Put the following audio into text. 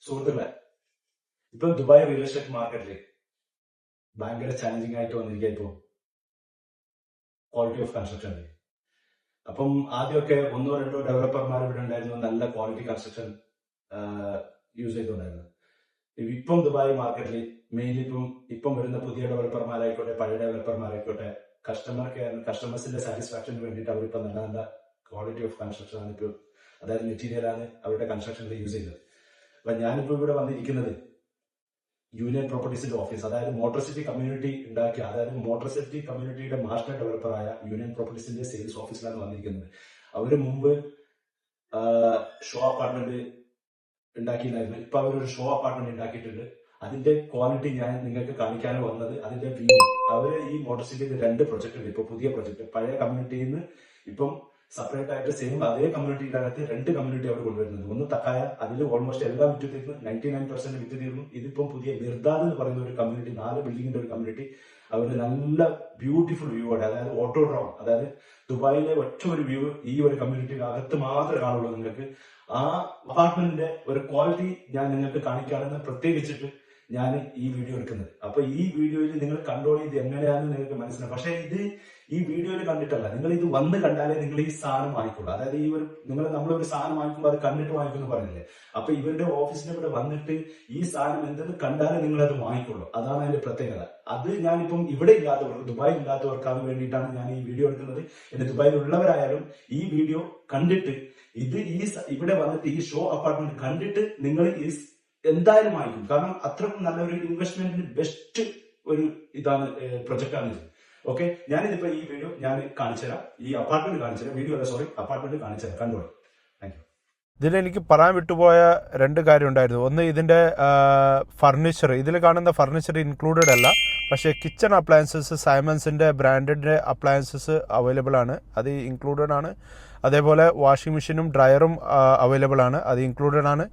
സുഹൃത്തുക്കളെ, ഇപ്പം Dubai real estate മാർക്കറ്റിൽ ഭയങ്കര ചാലഞ്ചിങ് ആയിട്ട് വന്നിരിക്കുക ഇപ്പോൾ ക്വാളിറ്റി ഓഫ് കൺസ്ട്രക്ഷൻ. അപ്പം ആദ്യമൊക്കെ 1-2 ഡെവലപ്പർമാർ ഇവിടെ ഉണ്ടായിരുന്നു, നല്ല ക്വാളിറ്റി കൺസ്ട്രക്ഷൻ യൂസ് ചെയ്തുകൊണ്ടായിരുന്നു. ഇപ്പം ദുബായ് മാർക്കറ്റിൽ മെയിൻലി ഇപ്പം വരുന്ന പുതിയ ഡെവലപ്പർമാരായിക്കോട്ടെ പഴയ ഡെവലപ്പർമാരായിക്കോട്ടെ കസ്റ്റമേഴ്സിന്റെ സാറ്റിസ്ഫാക്ഷന് വേണ്ടിയിട്ട് അവരിപ്പോൾ നല്ല നല്ല ക്വാളിറ്റി ഓഫ് കൺസ്ട്രക്ഷൻ ആണ് ഇപ്പോൾ, അതായത് മെറ്റീരിയലാണ് അവരുടെ കൺസ്ട്രക്ഷനിൽ യൂസ് ചെയ്യുന്നത്. അപ്പൊ ഞാനിപ്പോൾ ഇവിടെ വന്നിരിക്കുന്നത് യൂണിയൻ പ്രോപ്പർട്ടീസിന്റെ ഓഫീസ്, അതായത് മോട്ടോർ സിറ്റി കമ്മ്യൂണിറ്റി ഉണ്ടാക്കിയ, അതായത് മോട്ടോർ സിറ്റി കമ്മ്യൂണിറ്റിയുടെ മാസ്റ്റർ ഡെവലപ്പറായ യൂണിയൻ പ്രോപ്പർട്ടീസിന്റെ സെയിൽസ് ഓഫീസിലാണ് വന്നിരിക്കുന്നത്. അവര് മുമ്പ് ഷോ അപ്പാർട്ട്മെന്റ് ഉണ്ടാക്കിയിട്ടുണ്ടായിരുന്നു. ഇപ്പൊ അവരൊരു ഷോ അപ്പാർട്ട്മെന്റ് ഉണ്ടാക്കിയിട്ടുണ്ട്. അതിന്റെ ക്വാളിറ്റി ഞാൻ നിങ്ങൾക്ക് കാണിക്കാനോ വന്നത്, അതിന്റെ വ്യൂ. അവര് ഈ മോട്ടോർ സിറ്റിയിൽ 2 പ്രൊജക്ട് ഉണ്ട്. ഇപ്പൊ പുതിയ പ്രൊജക്ട് പഴയ കമ്മ്യൂണിറ്റിയിൽ നിന്ന് ഇപ്പം സെപ്പറേറ്റ് ആയിട്ട് സെയിം അതേ കമ്മ്യൂണിറ്റിയുടെ അകത്ത് 2 കമ്മ്യൂണിറ്റി അവർ കൊണ്ടുവരുന്നത്. ഒന്ന് തക്കായ, അതിൽ ഓൾമോസ്റ്റ് എല്ലാം വിറ്റ് തീർന്നു, 99% വിറ്റ് തീർന്നു. ഇതിപ്പം പുതിയ മിർദാദ് എന്ന് പറയുന്ന ഒരു കമ്മ്യൂണിറ്റി, 4 ബിൽഡിങ്ങിന്റെ ഒരു കമ്മ്യൂണിറ്റി. അവർ നല്ല ബ്യൂട്ടിഫുൾ വ്യൂ ആണ്, അതായത് ഓട്ടോഡ്രോം, അതായത് ദുബായിലെ ഒറ്റ ഒരു വ്യൂ ഈ ഒരു കമ്മ്യൂണിറ്റിയുടെ അകത്ത് മാത്രമേ കാണുള്ളൂ നിങ്ങൾക്ക്. ആ അപ്പാർട്ട്മെന്റിന്റെ ഒരു ക്വാളിറ്റി ഞാൻ നിങ്ങൾക്ക് കാണിക്കാണെന്ന് പ്രത്യേകിച്ചിട്ട് ഞാൻ ഈ വീഡിയോ എടുക്കുന്നത്. അപ്പൊ ഈ വീഡിയോയിൽ നിങ്ങൾ കൺട്രോൾ ചെയ്ത് എങ്ങനെയാണെന്ന് നിങ്ങൾക്ക് മനസ്സിലാവും. പക്ഷെ ഇത് ഈ വീഡിയോയിൽ കണ്ടിട്ടല്ല, നിങ്ങൾ ഇത് വന്ന് കണ്ടാലേ നിങ്ങൾ ഈ സാധനം വാങ്ങിക്കുള്ളൂ. അതായത് ഈ ഒരു നമ്മളൊരു സാധനം വാങ്ങിക്കുമ്പോൾ അത് കണ്ടിട്ട് വാങ്ങിക്കുമെന്ന് പറഞ്ഞില്ലേ, അപ്പൊ ഇവരുടെ ഓഫീസിന്റെ ഇവിടെ വന്നിട്ട് ഈ സാധനം എന്തെന്ന് കണ്ടാലേ നിങ്ങൾ അത് വാങ്ങിക്കുള്ളൂ. അതാണ് അതിന്റെ പ്രത്യേകത. അത് ഞാനിപ്പം ഇവിടെ ഇല്ലാത്തവർക്ക്, ദുബായ് ഇല്ലാത്തവർക്കാണ് വേണ്ടിയിട്ടാണ് ഞാൻ ഈ വീഡിയോ എടുക്കുന്നത്. എന്റെ ദുബായിലുള്ളവരായാലും ഈ വീഡിയോ കണ്ടിട്ട് ഇവിടെ വന്നിട്ട് ഈ ഷോ അപ്പാർട്ട്മെന്റ് കണ്ടിട്ട് നിങ്ങൾ എന്തായാലും വാങ്ങിക്കും. കാരണം അത്രക്കും നല്ലൊരു ഇൻവെസ്റ്റ്മെന്റിന് ബെസ്റ്റ് ഒരു ഇതാണ് പ്രൊജക്റ്റാണ് ഇത്. ഓക്കെ, ഞാനിതിപ്പോ ഈ വീഡിയോ ഞാൻ കാണിച്ചുതരാം, ഈ അപ്പാർട്ട്മെന്റ് കാണിച്ചുതരാം, വീഡിയോ അല്ല സോറി അപ്പാർട്ട്മെന്റ് കാണിച്ചുതരാം, കണ്ടോളൂ. Thank you. ഇതിലെനിക്ക് പറയാൻ വിട്ടുപോയ 2 കാര്യം ഉണ്ടായിരുന്നു. ഒന്ന്, ഇതിൻ്റെ ഫർണിച്ചർ, ഇതിൽ കാണുന്ന ഫർണിച്ചർ ഇൻക്ലൂഡഡ് അല്ല, പക്ഷേ കിച്ചൺ അപ്ലയൻസസ് സൈമൺസിൻ്റെ ബ്രാൻഡഡ് അപ്ലയൻസസ് അവൈലബിൾ ആണ്, അത് ഇൻക്ലൂഡഡ് ആണ്. അതേപോലെ വാഷിംഗ് മെഷീനും ഡ്രയറും അവൈലബിൾ ആണ്, അത് ഇൻക്ലൂഡഡ് ആണ്.